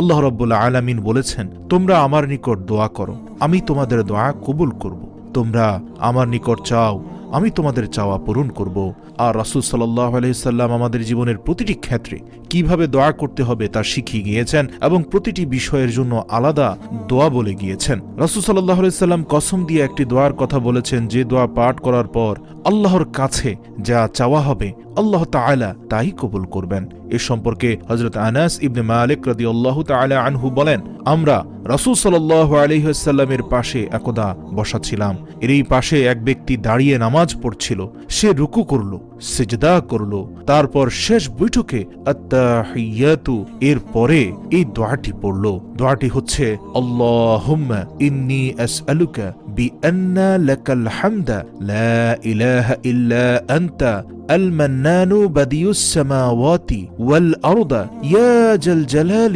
আল্লাহ রাব্বুল আলামিন বলেছেন, তোমরা আমার নিকট দোয়া করো, আমি তোমাদের দোয়া কবুল করব। তোমরা আমার নিকট চাও, আমি তোমাদের চাওয়া পূরণ করব। আর রাসূল সাল্লাল্লাহু আলাইহি সাল্লাম আমাদের জীবনের প্রতিটি ক্ষেত্রে কিভাবে দোয়া করতে হবে তা শিখিয়ে গিয়েছেন এবং প্রতিটি বিষয়ের জন্য আলাদা দোয়া বলে গিয়েছেন। রাসূল সাল্লাল্লাহু আলাইহি সাল্লাম কসম দিয়ে একটি দোয়ার কথা বলেছেন, যে দোয়া পাঠ করার পর আল্লাহর কাছে যা চাওয়া হবে আল্লাহ তাআলা তাই কবুল করবেন। এ সম্পর্কে হযরত আনাস ইবনে মালিক রাদিয়াল্লাহু তাআলা আনহু বলেন, আমরা রাসূল সাল্লাল্লাহু আলাইহি ওয়াসাল্লামের পাশে একদা বসা ছিলাম। এরই পাশে এক ব্যক্তি দাঁড়িয়ে নামাজ পড়ছিল। সে রুকু করল, সিজদা করল, তারপর শেষ বৈঠকে আত্তাহিয়াতু এর পরে এই দোয়াটি পড়ল। দোয়াটি হচ্ছে, আল্লাহুম্মা ইন্নী আসআলুকা বিআন্না লাকাল হামদা লা ইলাহা ইল্লা আনতা المنان بديع السماوات والأرض يا ذا الجلال